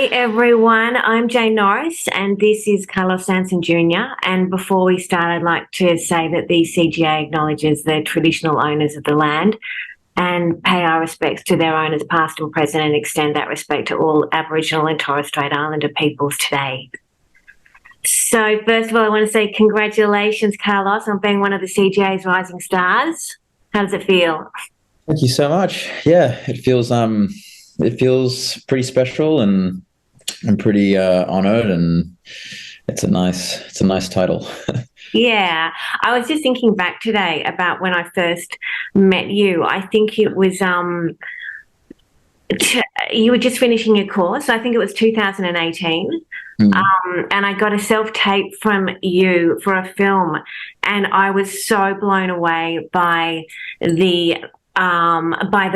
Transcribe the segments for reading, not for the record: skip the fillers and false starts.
Hey everyone, I'm Jane Norris and this is Carlos SANSON JR. And before we start, I'd like to say that the CGA acknowledges the traditional owners of the land and pay our respects to their owners past and present and extend that respect to all Aboriginal and Torres Strait Islander peoples today. So first of all, I want to say congratulations, Carlos, on being one of the CGA's rising stars. How does it feel? Thank you so much. Yeah, it feels pretty special, and I'm pretty honored, and it's a nice title. Yeah, I was just thinking back today about when I first met you. I think it was you were just finishing your course. I think it was 2018. Mm. And I got a self tape from you for a film, and I was so blown away by the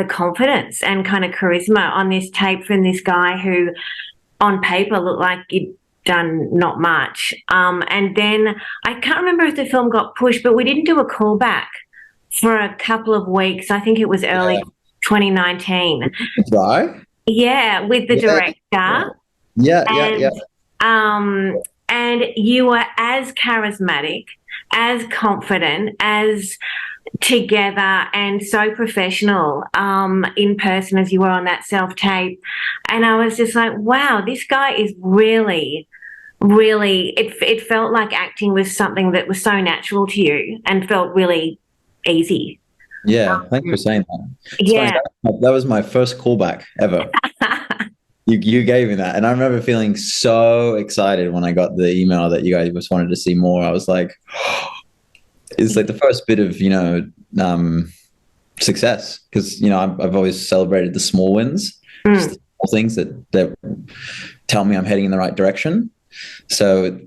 confidence and kind of charisma on this tape from this guy who, on paper, looked like he'd done not much. And then I can't remember if the film got pushed, but we didn't do a callback for a couple of weeks. I think it was early Yeah. 2019. Right? Yeah, with the Yeah, director. yeah, yeah, And yeah. and you were as charismatic, as confident, as together and so professional in person as you were on that self tape. And I was just like, wow, this guy is really, it felt like acting was something that was so natural to you and felt really easy. Yeah, thanks for saying that. It's funny, Yeah. that was my first callback ever. You gave me that, and I remember feeling so excited when I got the email that you guys just wanted to see more. I was like, it's like the first bit of success, because I've always celebrated the small wins, just Mm, the small things that tell me I'm heading in the right direction. So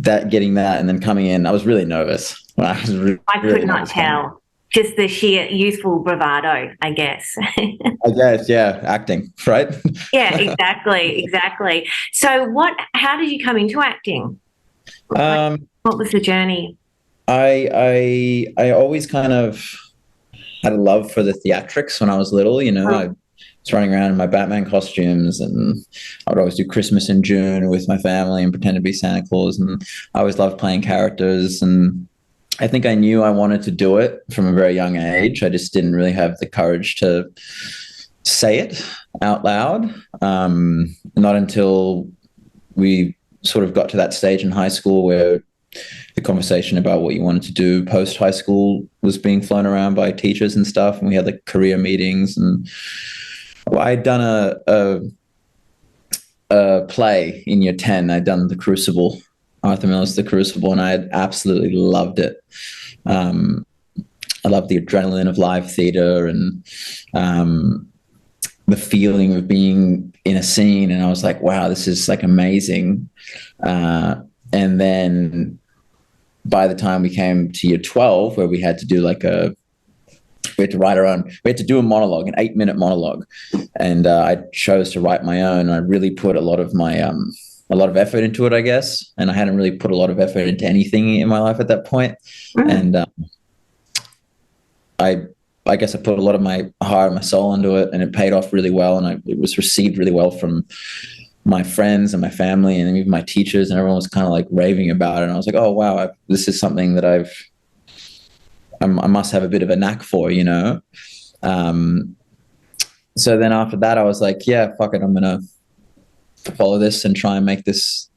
that getting that and then coming in, I was really nervous. I was I could really not nervous coming in. tell. Just the sheer youthful bravado, I guess. I guess, yeah, acting, right? Yeah, exactly, exactly. So how did you come into acting? Like, um, what was the journey? I always kind of had a love for the theatrics when I was little. I Mm, was running around in my Batman costumes, and I would always do Christmas in June with my family and pretend to be Santa Claus. And I always loved playing characters. And I think I knew I wanted to do it from a very young age. I just didn't really have the courage to say it out loud. Not until we sort of got to that stage in high school where the conversation about what you wanted to do post high school was being flown around by teachers and stuff, and we had like career meetings. And well, I'd done a play in year 10. I'd done The Crucible, Arthur Miller's The Crucible, and I had absolutely loved it. um, I loved the adrenaline of live theater, and um, the feeling of being in a scene, and I was like, wow, this is like amazing. And then by the time we came to year 12, where we had to do we had to write our own, we had to do a monologue, an 8-minute monologue. And I chose to write my own. I really put a lot of effort into it, I guess. And I hadn't really put a lot of effort into anything in my life at that point. mm. And I, I guess I put a lot of my heart and my soul into it, and it paid off really well. And it was received really well from my friends and my family, and even my teachers, and everyone was kind of like raving about it. And I was like, oh wow, this is something that I must have a bit of a knack for. Um, so then after that, I was like, yeah, fuck it, I'm gonna follow this and try and make this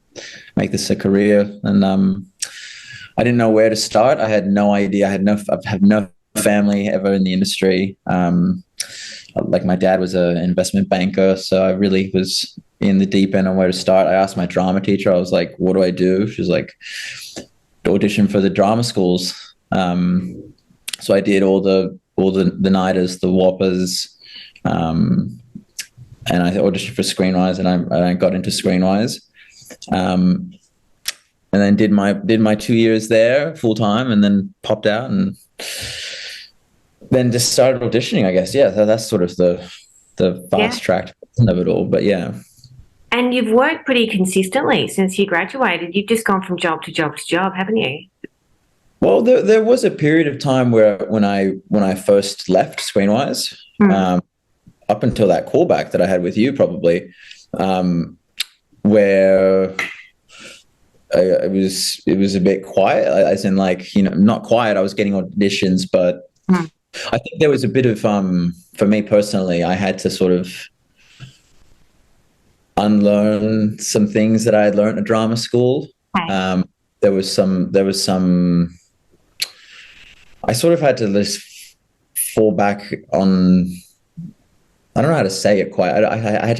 a career. And I didn't know where to start. I had no idea. I have no family ever in the industry. Like my dad was an investment banker, so I really was in the deep end on where to start. I asked my drama teacher, I was like, what do I do? She's like, audition for the drama schools. So I did all the nighters, the whoppers, um, and I auditioned for Screenwise, and I got into Screenwise, um, and then did my 2 years there full time, and then popped out, and then just started auditioning, I guess. Yeah, that's sort of the Yeah. fast track of it all. But yeah. And you've worked pretty consistently since you graduated. You've just gone from job to job to job, haven't you? Well, there was a period of time where when I first left Screenwise, Mm. um, up until that callback that I had with you, probably, um, where it was a bit quiet, as in like, you know, not quiet. I was getting auditions, but I think there was a bit of for me personally, I had to sort of unlearn some things that I had learned at drama school. Okay. There was some I sort of had to just fall back on, I don't know how to say it quite. I had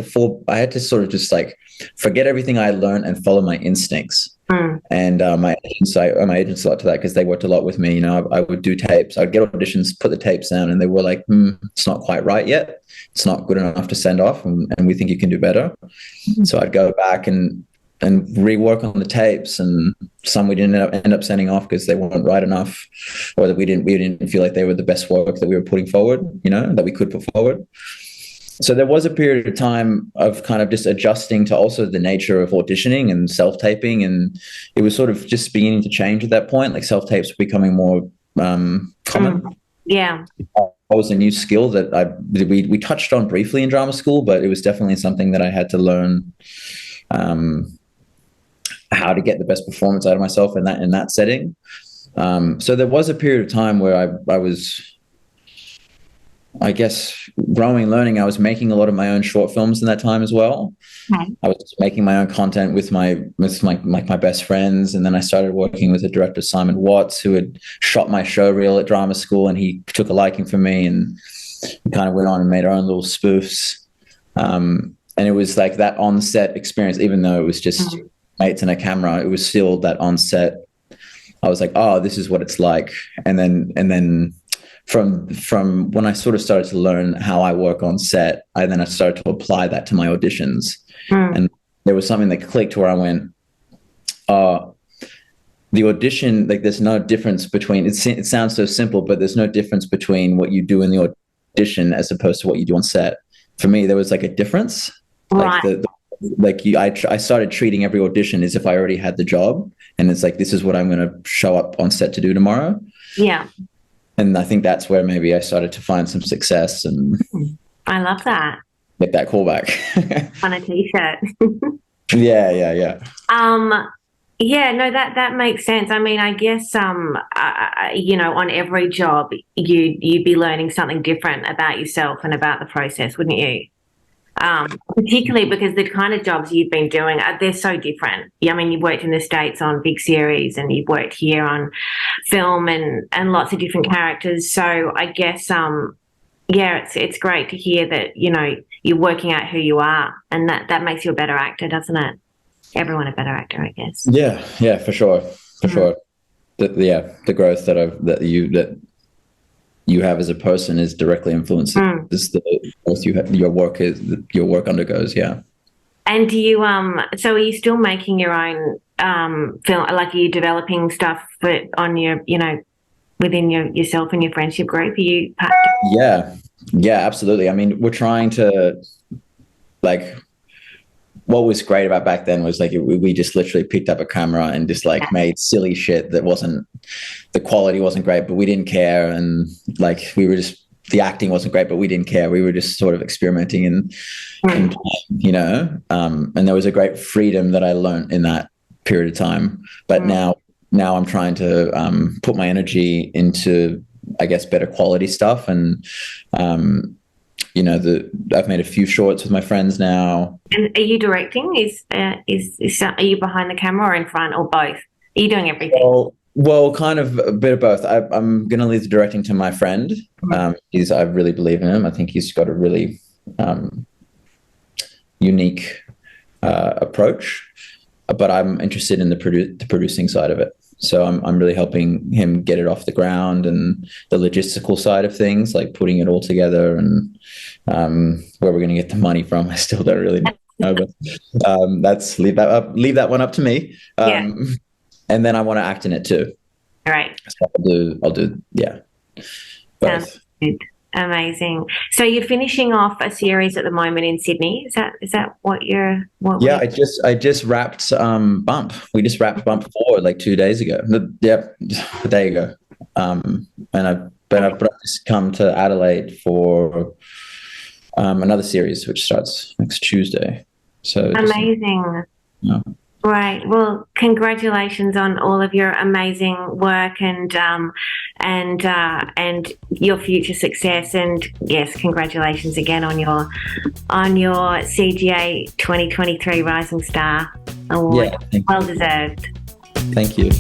to sort of just like forget everything I learned and follow my instincts. And my agents liked that because they worked a lot with me. You know, I would do tapes. I'd get auditions, put the tapes down, and they were like, it's not quite right yet. It's not good enough to send off, and we think you can do better. So I'd go back and rework on the tapes, and some we didn't end up sending off because they weren't right enough, or that we didn't feel like they were the best work that we were putting forward, you know, that we could put forward. So there was a period of time of kind of just adjusting to also the nature of auditioning and self-taping, and it was sort of just beginning to change at that point. Like self-tapes were becoming more common. Yeah. That was a new skill that we touched on briefly in drama school, but it was definitely something that I had to learn how to get the best performance out of myself in that setting. So there was a period of time where I was, I guess, growing, learning. I was making a lot of my own short films in that time as well. Okay. I was making my own content with my best friends, and then I started working with a director, Simon Watts, who had shot my show reel at drama school, and he took a liking for me, and we kind of went on and made our own little spoofs. And it was like that on-set experience, even though it was just mates and a camera, it was still that on-set. I was like, oh, this is what it's like. And then from when I sort of started to learn how I work on set, I started to apply that to my auditions. And there was something that clicked where I went, the audition, like there's no difference between, it sounds so simple, but there's no difference between what you do in the audition as opposed to what you do on set. For me, there was like a difference. Right. I started treating every audition as if I already had the job, and it's like, this is what I'm going to show up on set to do tomorrow. Yeah. And I think that's where maybe I started to find some success and I love that. get that callback. On a t-shirt. Yeah. Yeah, no, that makes sense. I mean, I guess you know, on every job you'd be learning something different about yourself and about the process, wouldn't you? Particularly because the kind of jobs you've been doing, they're so different. I mean, you've worked in the States on big series, and you've worked here on film and lots of different characters. So I guess, yeah, it's great to hear that, you know, you're working out who you are, and that makes you a better actor, doesn't it? Everyone a better actor, I guess. Yeah, for sure. The growth that you have as a person is directly influences the growth your work undergoes. Yeah. And do you so are you still making your own film? Like, are you developing stuff on your, you know, within yourself and your friendship group? Are you Yeah, absolutely. I mean, we're trying to, like, what was great about back then was like we just literally picked up a camera and just like made silly shit that the quality wasn't great, but we didn't care. And like the acting wasn't great, but we didn't care. We were just sort of experimenting and you know, and there was a great freedom that I learned in that period of time. But now I'm trying to put my energy into, I guess, better quality stuff. And you know, I've made a few shorts with my friends now. And are you directing? Are you behind the camera or in front, or both? Are you doing everything? Well, kind of a bit of both. I'm going to leave the directing to my friend. I really believe in him. I think he's got a really unique approach, but I'm interested in the producing side of it. So I'm really helping him get it off the ground, and the logistical side of things, like putting it all together, and where we're going to get the money from. I still don't really know, but leave that one up to me. And then I want to act in it too. Right. So I'll do both. Good. Amazing. So you're finishing off a series at the moment in Sydney. Is that what you're? I just wrapped Bump. We just wrapped Bump 4 like 2 days ago. Yep, a day ago. And I've just come to Adelaide for another series which starts next Tuesday. So amazing. Yeah. Right. Well, congratulations on all of your amazing work and your future success. And yes, congratulations again on your CGA 2023 Rising Star Award. Yeah, well deserved. Thank you.